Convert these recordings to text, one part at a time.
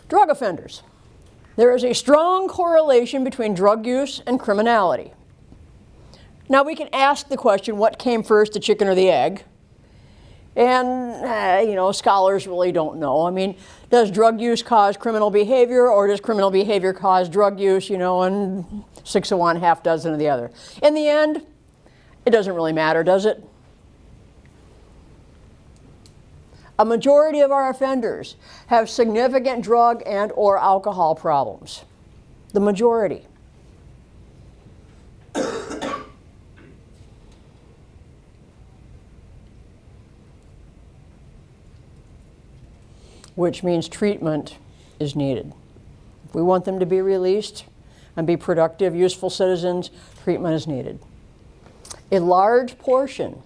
Drug offenders. There is a strong correlation between drug use and criminality. Now we can ask the question, what came first, the chicken or the egg? And, scholars really don't know. I mean, does drug use cause criminal behavior, or does criminal behavior cause drug use, and 6 of one, half dozen of the other? In the end, it doesn't really matter, does it? A majority of our offenders have significant drug and or alcohol problems. The majority. Which means treatment is needed. If we want them to be released and be productive, useful citizens, treatment is needed. A large portion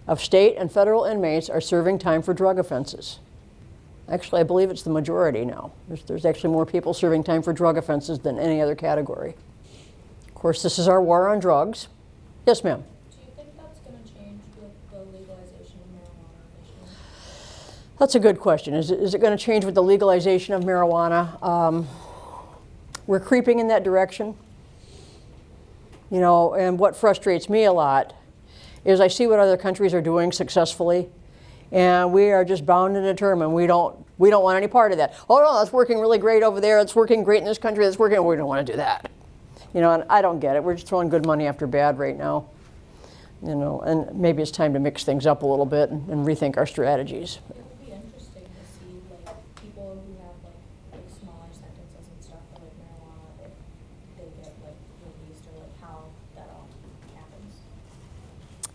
of state and federal inmates are serving time for drug offenses. Actually, I believe it's the majority now. There's actually more people serving time for drug offenses than any other category. Of course, this is our war on drugs. Yes, ma'am? Do you think that's going to change with the legalization of marijuana initially? That's a good question. Is it going to change with the legalization of marijuana? We're creeping in that direction. And what frustrates me a lot is I see what other countries are doing successfully, and we are just bound and determined we don't want any part of that. Oh no, that's working really great over there. It's working great in this country. That's working. We don't want to do that. And I don't get it. We're just throwing good money after bad right now. And maybe it's time to mix things up a little bit and rethink our strategies. It would be interesting to see people who have smaller sentences and stuff for marijuana, if they get released, or how that all happens.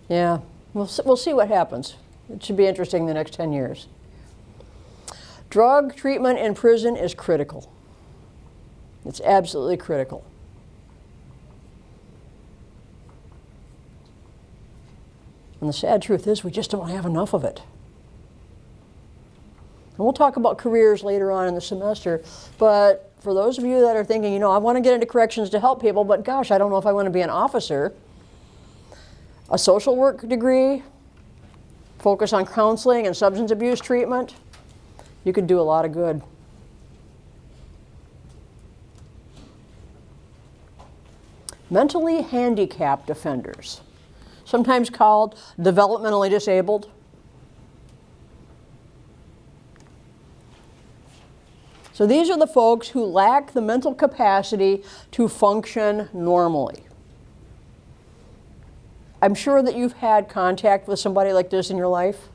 Yeah, we'll see what happens. It should be interesting the next 10 years. Drug treatment in prison is critical. It's absolutely critical. And the sad truth is we just don't have enough of it. And we'll talk about careers later on in the semester, but for those of you that are thinking, I want to get into corrections to help people, but gosh, I don't know if I want to be an officer, a social work degree, focus on counseling and substance abuse treatment, you could do a lot of good. Mentally handicapped offenders, sometimes called developmentally disabled. So these are the folks who lack the mental capacity to function normally. I'm sure that you've had contact with somebody like this in your life.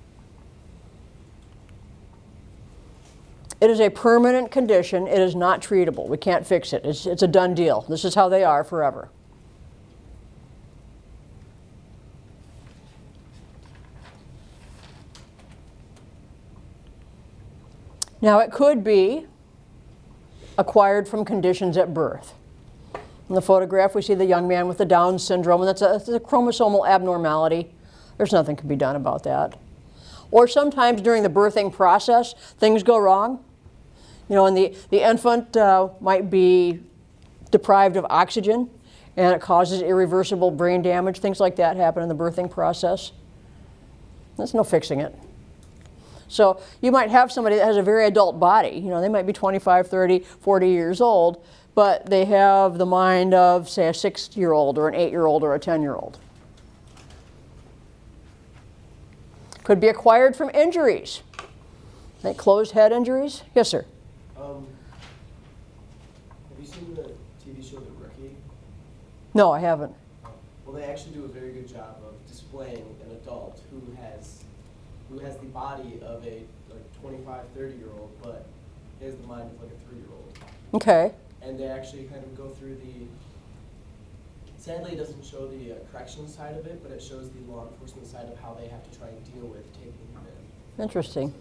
It is a permanent condition. It is not treatable. We can't fix it. It's a done deal. This is how they are forever. Now, it could be acquired from conditions at birth. In the photograph, we see the young man with the Down syndrome, and that's a chromosomal abnormality. There's nothing can be done about that. Or sometimes during the birthing process, things go wrong. And the infant might be deprived of oxygen, and it causes irreversible brain damage. Things like that happen in the birthing process. There's no fixing it. So you might have somebody that has a very adult body. They might be 25, 30, 40 years old, but they have the mind of, say, a 6-year-old or an 8-year-old or a 10-year-old. Could be acquired from injuries, like closed head injuries. Yes, sir? Have you seen the TV show The Rookie? No, I haven't. Well, they actually do a very good job of displaying an adult who has the body of a 25, 30-year-old, but has the mind of a 3-year-old. Okay. And they actually kind of go through sadly it doesn't show the corrections side of it, but it shows the law enforcement side of how they have to try and deal with taking him in. Interesting.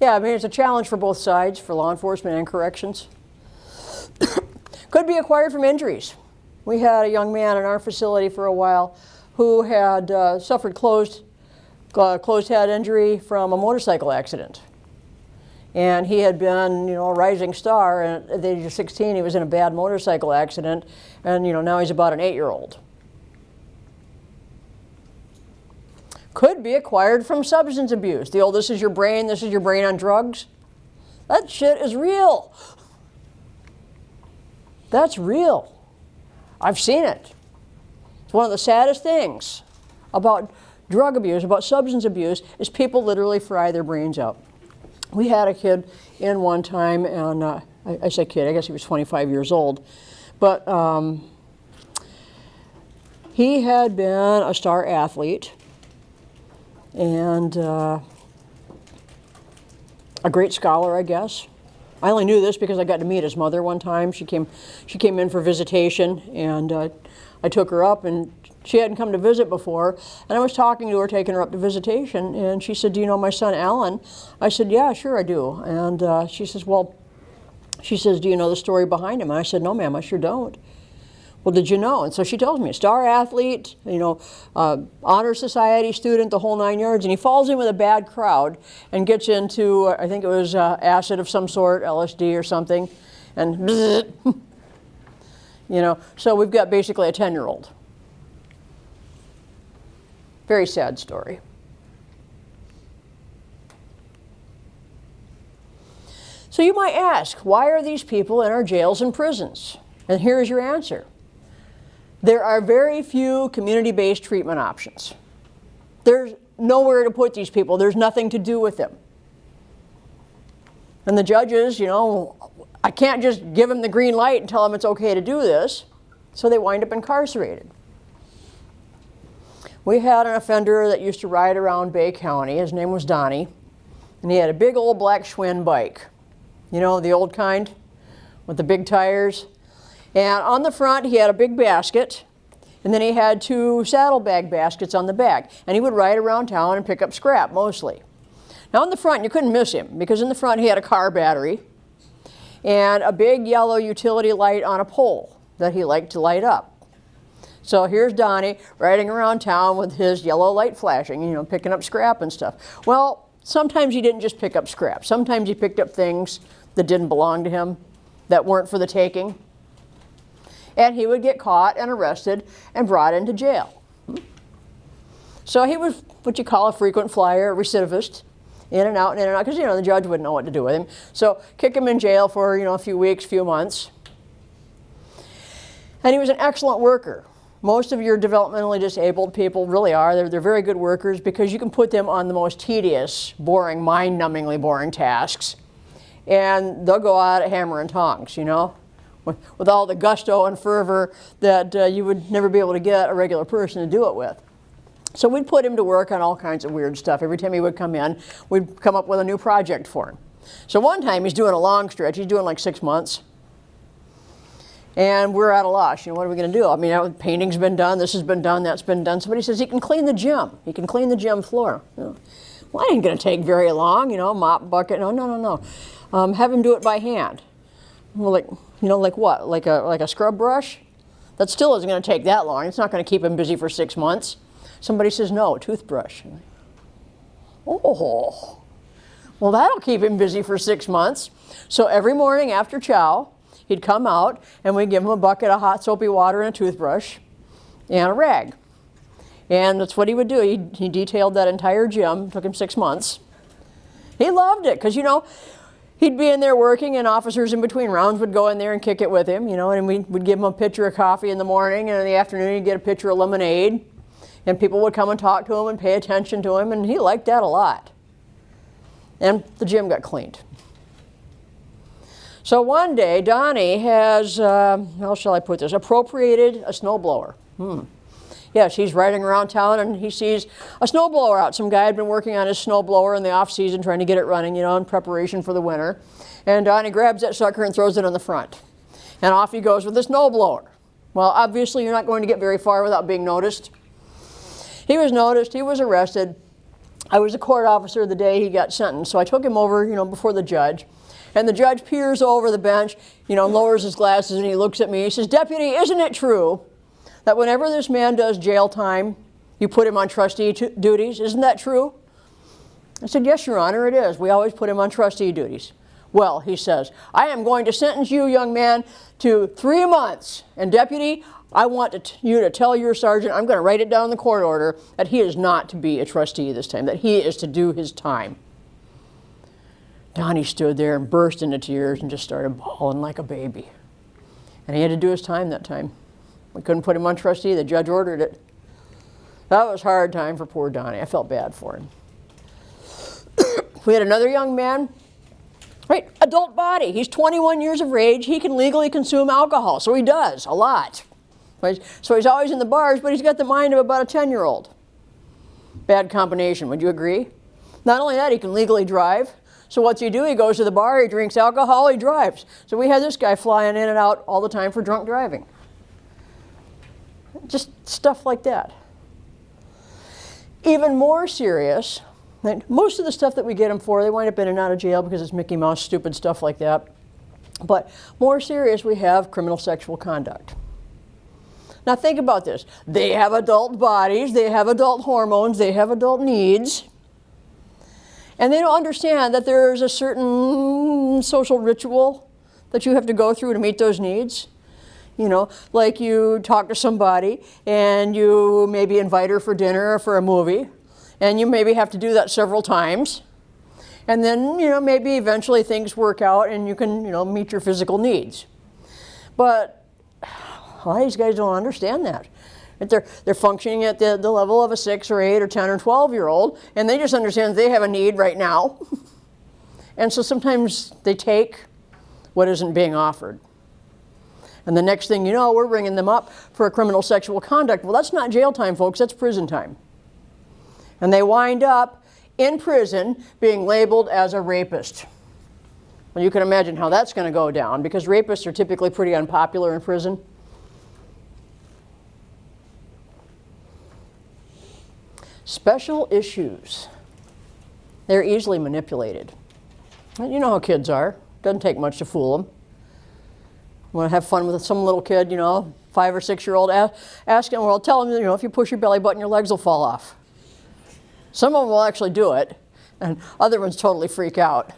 Yeah, I mean, it's a challenge for both sides, for law enforcement and corrections. Could be acquired from injuries. We had a young man in our facility for a while who had suffered closed head injury from a motorcycle accident. And he had been, a rising star, and at the age of 16 he was in a bad motorcycle accident, and now he's about an 8-year-old. Could be acquired from substance abuse. This is your brain on drugs. That shit is real. That's real. I've seen it. It's one of the saddest things about drug abuse, about substance abuse, is people literally fry their brains out. We had a kid in one time, and I say kid, I guess he was 25 years old, but he had been a star athlete and a great scholar, I guess. I only knew this because I got to meet his mother one time. She came in for visitation, and I took her up, and she hadn't come to visit before. And I was talking to her, taking her up to visitation, and she said, "Do you know my son, Alan?" I said, "Yeah, sure I do." And she says, "Do you know the story behind him?" And I said, "No, ma'am, I sure don't." "Well, did you know?" And so she tells me, a star athlete, honor society student, the whole 9 yards, and he falls in with a bad crowd and gets into, I think it was acid of some sort, LSD or something, and bzzz, so we've got basically a 10-year-old. Very sad story. So you might ask, why are these people in our jails and prisons? And here's your answer. There are very few community-based treatment options. There's nowhere to put these people. There's nothing to do with them. And the judges, I can't just give them the green light and tell them it's okay to do this. So they wind up incarcerated. We had an offender that used to ride around Bay County. His name was Donnie. And he had a big old black Schwinn bike. The old kind with the big tires. And on the front, he had a big basket, and then he had 2 saddlebag baskets on the back. And he would ride around town and pick up scrap, mostly. Now, in the front, you couldn't miss him, because in the front, he had a car battery and a big yellow utility light on a pole that he liked to light up. So here's Donnie riding around town with his yellow light flashing, picking up scrap and stuff. Well, sometimes he didn't just pick up scrap. Sometimes he picked up things that didn't belong to him, that weren't for the taking. And he would get caught and arrested and brought into jail. So he was what you call a frequent flyer, a recidivist, in and out, because the judge wouldn't know what to do with him. So kick him in jail for a few weeks, few months. And he was an excellent worker. Most of your developmentally disabled people really are. They're very good workers, because you can put them on the most tedious, boring, mind-numbingly boring tasks, and they'll go out at hammer and tongs, with all the gusto and fervor that you would never be able to get a regular person to do it with. So we'd put him to work on all kinds of weird stuff. Every time he would come in, we'd come up with a new project for him. So one time he's doing a long stretch. He's doing like 6 months. And we're at a loss. What are we going to do? I mean, painting's been done, this has been done, that's been done. Somebody says he can clean the gym. He can clean the gym floor. Well, that ain't going to take very long, mop, bucket. No. Have him do it by hand. Well, like what? Like a scrub brush? That still isn't going to take that long. It's not going to keep him busy for 6 months. Somebody says, no, toothbrush. Oh, well, that'll keep him busy for 6 months. So every morning after chow, he'd come out, and we'd give him a bucket of hot soapy water and a toothbrush and a rag. And that's what he would do. He detailed that entire gym. It took him 6 months. He loved it, because, he'd be in there working, and officers in between rounds would go in there and kick it with him, and we'd give him a pitcher of coffee in the morning, and in the afternoon he'd get a pitcher of lemonade. And people would come and talk to him and pay attention to him, and he liked that a lot. And the gym got cleaned. So one day, Donnie has, how shall I put this, appropriated a snowblower. Yes, he's riding around town, and he sees a snowblower out. Some guy had been working on his snowblower in the off-season, trying to get it running, in preparation for the winter. And Donnie grabs that sucker and throws it in the front. And off he goes with the snowblower. Well, obviously, you're not going to get very far without being noticed. He was noticed. He was arrested. I was a court officer the day he got sentenced, so I took him over, before the judge. And the judge peers over the bench, lowers his glasses, and he looks at me. He says, "Deputy, isn't it true that whenever this man does jail time, you put him on trustee duties? Isn't that true?" I said, "Yes, Your Honor, it is. We always put him on trustee duties." "Well," he says, "I am going to sentence you, young man, to 3 months. And deputy, I want you to tell your sergeant, I'm going to write it down in the court order, that he is not to be a trustee this time, that he is to do his time." Donnie stood there and burst into tears and just started bawling like a baby. And he had to do his time that time. We couldn't put him on trustee. The judge ordered it. That was a hard time for poor Donnie. I felt bad for him. We had another young man, right, adult body. He's 21 years of age. He can legally consume alcohol, so he does a lot. So he's always in the bars, but he's got the mind of about a 10-year-old. Bad combination, would you agree? Not only that, he can legally drive. So what's he do? He goes to the bar, he drinks alcohol, he drives. So we had this guy flying in and out all the time for drunk driving. Just stuff like that. Even more serious, most of the stuff that we get them for, they wind up in and out of jail because it's Mickey Mouse, stupid stuff like that. But more serious, we have criminal sexual conduct. Now think about this. They have adult bodies, they have adult hormones, they have adult needs. And they don't understand that there's a certain social ritual that you have to go through to meet those needs. You know, like you talk to somebody and you maybe invite her for dinner or for a movie, and you maybe have to do that several times. And then, you know, maybe eventually things work out and you can, you know, meet your physical needs. But a lot of these guys don't understand that. They're functioning at the level of a 6 or 8 or 10 or 12-year-old, and they just understand they have a need right now. And so sometimes they take what isn't being offered. And the next thing you know, we're bringing them up for a criminal sexual conduct. Well, that's not jail time, folks, that's prison time. And they wind up in prison being labeled as a rapist. Well, you can imagine how that's going to go down, because rapists are typically pretty unpopular in prison. Special issues. They're easily manipulated. You know how kids are. Doesn't take much to fool them. Want to have fun with some little kid, you know, 5 or 6-year-old, ask him, well, tell him, you know, if you push your belly button, your legs will fall off. Some of them will actually do it, and other ones totally freak out.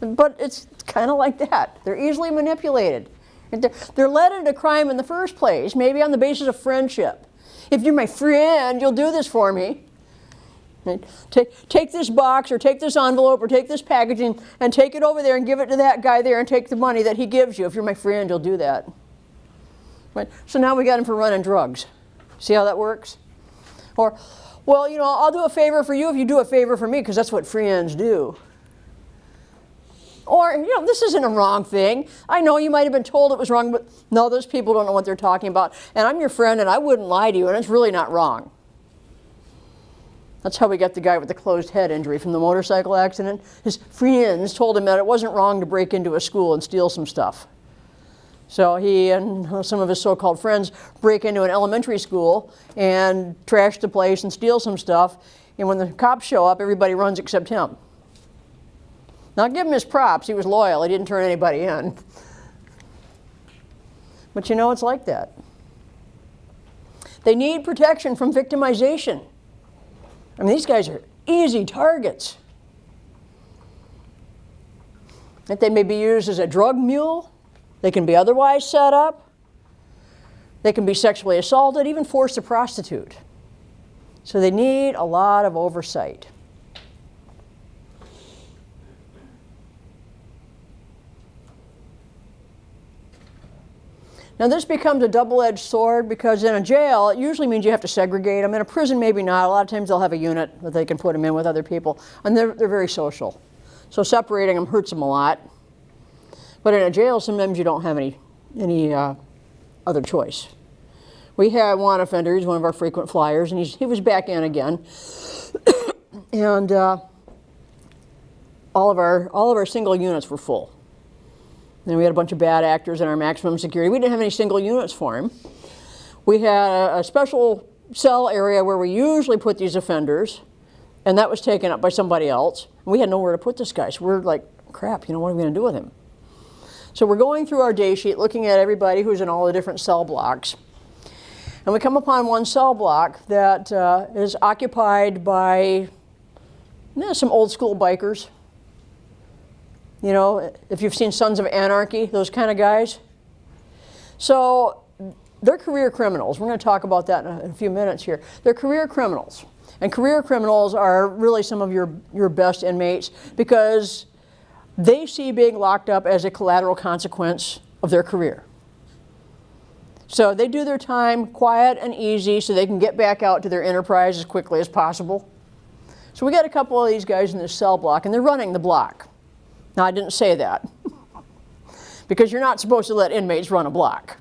But it's kind of like that. They're easily manipulated. They're led into crime in the first place, maybe on the basis of friendship. If you're my friend, you'll do this for me. Take this box or take this envelope or take this packaging and take it over there and give it to that guy there and take the money that he gives you. If you're my friend, you'll do that. Right? So now we got him for running drugs. See how that works? Or, well, you know, I'll do a favor for you if you do a favor for me, because that's what friends do. Or, you know, this isn't a wrong thing. I know you might have been told it was wrong, but no, those people don't know what they're talking about. And I'm your friend and I wouldn't lie to you, and it's really not wrong. That's how we got the guy with the closed head injury from the motorcycle accident. His friends told him that it wasn't wrong to break into a school and steal some stuff. So he and some of his so-called friends break into an elementary school and trash the place and steal some stuff. And when the cops show up, everybody runs except him. Now, give him his props. He was loyal. He didn't turn anybody in. But you know, it's like that. They need protection from victimization. I mean, these guys are easy targets. That they may be used as a drug mule. They can be otherwise set up. They can be sexually assaulted, even forced to prostitute. So they need a lot of oversight. Now this becomes a double-edged sword, because in a jail, it usually means you have to segregate them. In a prison, maybe not. A lot of times they'll have a unit that they can put them in with other people, and they're very social. So separating them hurts them a lot. But in a jail, sometimes you don't have any other choice. We had one offender, he's one of our frequent flyers, and he was back in again. And all of our single units were full. And we had a bunch of bad actors in our maximum security. We didn't have any single units for him. We had a special cell area where we usually put these offenders, and that was taken up by somebody else. And we had nowhere to put this guy, so we're like, crap, you know, what are we going to do with him? So we're going through our day sheet, looking at everybody who's in all the different cell blocks. And we come upon one cell block that is occupied by some old school bikers. You know, if you've seen Sons of Anarchy, those kind of guys. So they're career criminals. We're going to talk about that in a few minutes here. They're career criminals. And career criminals are really some of your best inmates, because they see being locked up as a collateral consequence of their career. So they do their time quiet and easy so they can get back out to their enterprise as quickly as possible. So we got a couple of these guys in this cell block, and they're running the block. Now, I didn't say that because you're not supposed to let inmates run a block.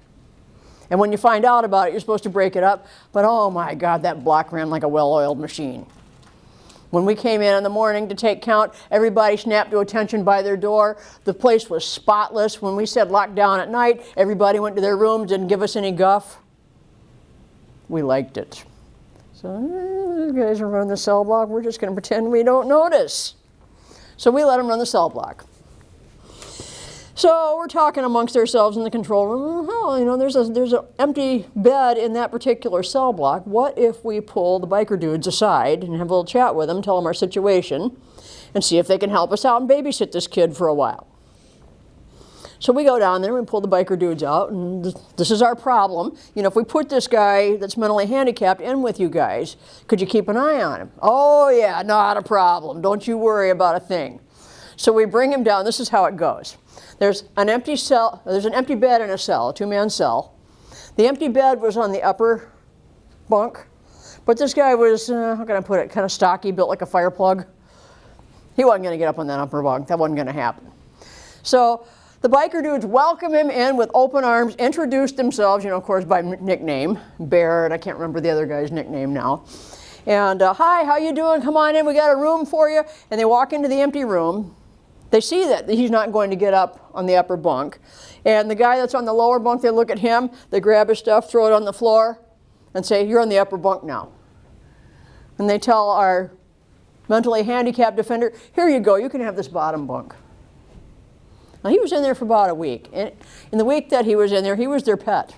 And when you find out about it, you're supposed to break it up. But oh my God, that block ran like a well-oiled machine. When we came in the morning to take count, everybody snapped to attention by their door. The place was spotless. When we said lockdown at night, everybody went to their rooms, didn't give us any guff. We liked it. So these guys are running the cell block. We're just going to pretend we don't notice. So we let them run the cell block. So we're talking amongst ourselves in the control room. Oh, you know, there's an empty bed in that particular cell block. What if we pull the biker dudes aside and have a little chat with them, tell them our situation, and see if they can help us out and babysit this kid for a while? So we go down there and pull the biker dudes out, and this is our problem. You know, if we put this guy that's mentally handicapped in with you guys, could you keep an eye on him? Oh yeah, not a problem. Don't you worry about a thing. So we bring him down. This is how it goes. There's an empty cell. There's an empty bed in a cell, a two-man cell. The empty bed was on the upper bunk, but this guy was, how can I put it, kind of stocky, built like a fire plug. He wasn't going to get up on that upper bunk. That wasn't going to happen. So the biker dudes welcome him in with open arms, introduced themselves, you know, of course, by nickname, Bear, and I can't remember the other guy's nickname now. And, hi, how you doing? Come on in, we got a room for you. And they walk into the empty room. They see that he's not going to get up on the upper bunk. And the guy that's on the lower bunk, they look at him, they grab his stuff, throw it on the floor, and say, you're on the upper bunk now. And they tell our mentally handicapped defender, here you go, you can have this bottom bunk. Now, he was in there for about a week. And in the week that he was in there, he was their pet.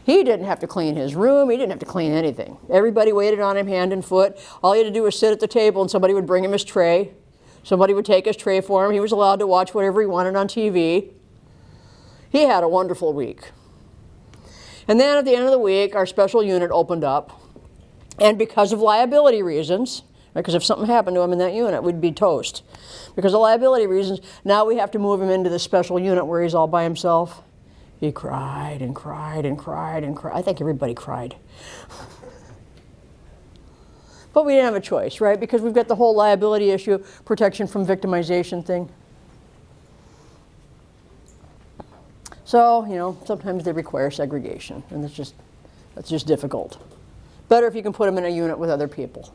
He didn't have to clean his room. He didn't have to clean anything. Everybody waited on him hand and foot. All he had to do was sit at the table, and somebody would bring him his tray. Somebody would take his tray for him. He was allowed to watch whatever he wanted on TV. He had a wonderful week. And then at the end of the week, our special unit opened up. And because of liability reasons, because if something happened to him in that unit, we'd be toast. Because of liability reasons, now we have to move him into the special unit where he's all by himself. He cried and cried and cried and cried. I think everybody cried. But we didn't have a choice, right? Because we've got the whole liability issue, protection from victimization thing. So, you know, sometimes they require segregation, and that's just difficult. Better if you can put them in a unit with other people.